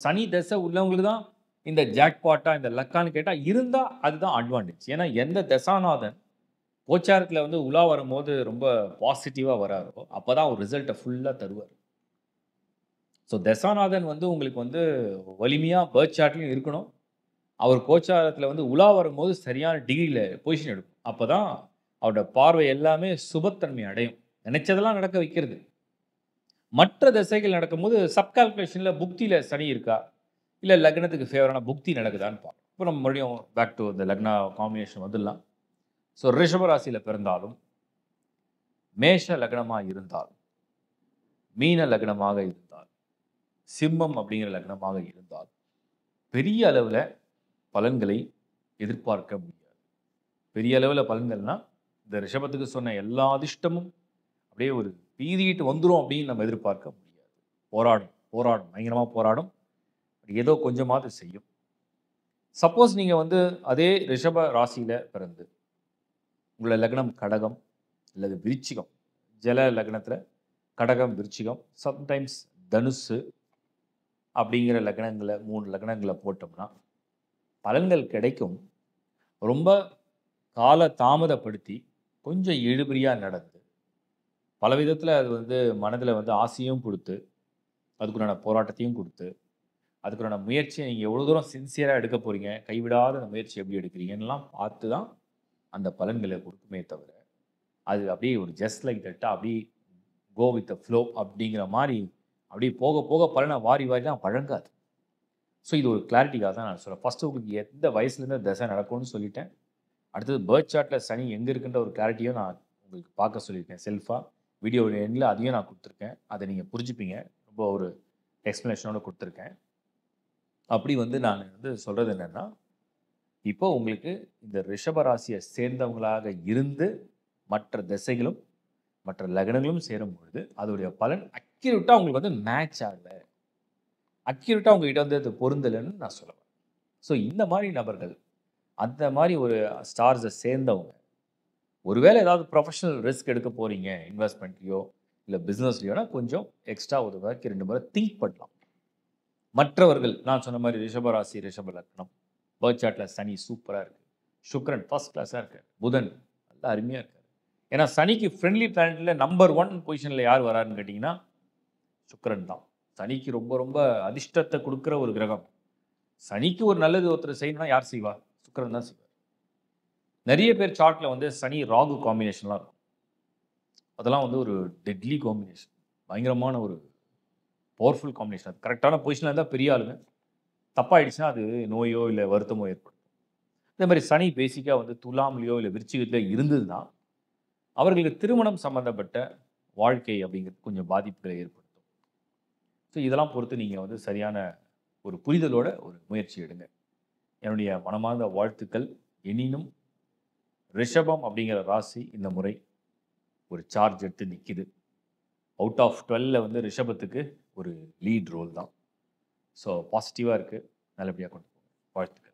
சனி தசை உள்ளவங்களுக்கு தான் இந்த ஜாக்பாட்டா, இந்த லக்கான்னு கேட்டா இருந்தா அதுதான் அட்வான்டேஜ். ஏன்னா எந்த தசாநாதன் கோச்சாரத்தில வந்து உலா வரும்போது ரொம்ப பாசிட்டிவா வராரோ, அப்பதான் அவர் ரிசல்ட்ட ஃபுல்லா தருவாரு. ஸோ தசாநாதன் வந்து உங்களுக்கு வந்து வலிமையா பர்த் சார்ட்லயும் இருக்கணும். அவர் கோச்சாரத்தில வந்து உலா வரும்போது சரியான டிகிரில பொசிஷன் எடுக்கும். அப்பதான் அவரோட பார்வை எல்லாமே சுபத்தன்மை அடையும். நினைச்சதெல்லாம் நடக்க வைக்கிறது. மற்ற திசைகள் நடக்கும்போது சப் கால்குலேஷன்ல புக்தியில சனி இருக்கா? இல்ல லக்னத்துக்கு ஃபேவரான புக்தி நடக்குதான்னு பார்க்கணும். இப்போ நம்ம மறுபடியும் பேக் டூ இந்த லக்னா காம்பினேஷன் வந்துடலாம். ஸோ ரிஷப ராசியில பிறந்தாலும், மேஷ லக்னமா இருந்தால், மீன லக்னமாக இருந்தால், சிம்மம் அப்படிங்கிற லக்னமாக இருந்தால், பெரிய அளவுல பலன்களை எதிர்பார்க்க முடியாது. பெரிய அளவுல பலன்கள்னா, இந்த ரிஷபத்துக்கு சொன்ன எல்லா அதிர்ஷ்டமும் அப்படியே ஒரு பீறிட்டு வந்துரும் அப்படின்னு நம்ம எதிர்பார்க்க முடியாது. போராடும், போராடும். பயங்கரமா போராடும். ஏதோ கொஞ்சமாவது செய்யும். சப்போஸ் நீங்க வந்து அதே ரிஷப ராசியில பிறந்து, உங்களோட லக்னம் கடகம் அல்லது விருச்சிகம். ஜல லக்னத்தில கடகம், விருச்சிகம், சம்டைம்ஸ் தனுசு அப்படிங்கிற லக்னங்கள 3 லக்னங்கள போட்டோம்னா, பலன்கள் கிடைக்கும். ரொம்ப கால தாமதப்படுத்தி, கொஞ்சம் இழுபறியா நடந்து, பல விதத்தில அது வந்து மனதில வந்து ஆசையும் குடுத்து, அதுக்குண்டான போராட்டத்தையும் குடுத்து, அதுக்குண்டான முயற்சிய நீங்க எவ்வளோ தூரம் சின்சியரா எடுக்க போறீங்க, கைவிடாத அந்த முயற்சி எப்படி எடுக்கிறீங்கன்னுலாம் பார்த்து தான் அந்த பலன்கள குடுக்குமே தவிர, அது அப்படியே ஒரு ஜஸ்ட் லைக் தட் அப்படியே கோ வித் த ஃப்ளோ அப்படிங்கிற மாரி, அப்படியே போக போக பலன வாரி வாரிலாம் வழங்காது. ஸோ இது ஒரு கிளாரிட்டிக்காக தான் நான் சொல்றேன். ஃபர்ஸ்ட்டு உங்களுக்கு எந்த வயசுலேருந்து தசை நடக்கும்னு சொல்லிட்டேன். அடுத்தது பர்த் சார்ட்ல சனி எங்க இருக்குன்ற ஒரு கிளாரிட்டியும் நான் உங்களுக்கு பார்க்க சொல்லியிருக்கேன் செல்ஃபா. வீடியோ எண்ட்ல அதையும் நான் குடுத்துருக்கேன். அத நீங்க புரிஞ்சுப்பீங்க. ரொம்ப ஒரு எக்ஸ்ப்ளனேஷனோட குடுத்துருக்கேன். அப்படி வந்து நான் வந்து சொல்றது என்னன்னா, இப்போ உங்களுக்கு இந்த ரிஷப ராசிய சேர்ந்தவங்களாக இருந்து, மற்ற திசைகளும், மற்ற லக்னங்களும் சேரும்பொழுது, அதோடைய பலன் அக்யூரேட்டா உங்களுக்கு வந்து மேட்ச் ஆகல. அக்யூரேட்டா உங்ககிட்ட வந்து அது பொருந்தலன்னு நான் சொல்ல வரேன். ஸோ இந்த மாரி நபர்கள், அந்த மாரி ஒரு ஸ்டார்ஸ சேர்ந்தவங்க, ஒருவேளை ஏதாவது ப்ரொஃபஷனல் ரிஸ்க் எடுக்க போறீங்க, இன்வெஸ்ட்மென்ட்லயோ, இல்ல பிசினஸ்லயோனா கொஞ்சம் எக்ஸ்ட்ரா ஒரு வாட்டி 2 முறை திங்க் பண்ணலாம். மற்றவர்கள் நான் சொன்ன மாரி ரிஷப ராசி, ரிஷப லக்னம், பர்த் சார்ட்ல சனி சூப்பரா இருக்கு. சுக்கிரன் ஃபர்ஸ்ட் கிளாஸா இருக்காரு. புதன் நல்லா அருமையா இருக்காரு. ஏன்னா சனிக்கு ஃப்ரெண்ட்லி பிளானட்ல நம்பர் 1 பொசிஷன்ல யார் வராருன்னு கேட்டீங்கன்னா, சுக்கிரன் தான். சனிக்கு ரொம்ப ரொம்ப அதிர்ஷ்டத்த குடுக்குற ஒரு கிரகம். சனிக்கு ஒரு நல்லது ஒருத்தர் செய்யணும்னா யார் செய்வா? சுக்கிரன் தான் செய்வார். நெறைய பேர் சார்ட்ல வந்து சனி, ராகு காம்பினேஷன்லாம் இருக்கும். அதெல்லாம் வந்து ஒரு டெட்லி காம்பினேஷன். பயங்கரமான ஒரு பவர்ஃபுல் காம்பினேஷன். அது கரெக்ட்டான பொசிஷன்ல இருந்தா பெரிய ஆளுங்க. தப்பாயிடுச்சுன்னா அது நோயோ, இல்ல வருத்தமோ ஏற்படுத்தும். அதே மாரி சனி பேசிக்கா வந்து துலாம்லயோ, இல்ல விருச்சிகத்திலயோ இருந்ததுன்னா, அவர்களுக்கு திருமணம் சம்பந்தப்பட்ட வாழ்க்கை அப்படிங்கிறது கொஞ்சம் பாதிப்புகளை ஏற்படுத்தும். ஸோ இதெல்லாம் பொறுத்து நீங்க வந்து சரியான ஒரு புரிதலோட ஒரு முயற்சி எடுங்க. என்னுடைய மனமார்ந்த வாழ்த்துக்கள். எனினும் ரிஷபம் அப்படிங்கிற ராசி இந்த முறை ஒரு சார்ஜ் எடுத்து நிக்குது. அவுட் ஆஃப் 12ல வந்து ரிஷபத்துக்கு ஒரு லீட் ரோல் தான். ஸோ பாசிட்டிவா இருக்கு. நல்லபடியா கொண்டு போங்க. வாழ்த்துக்கள்.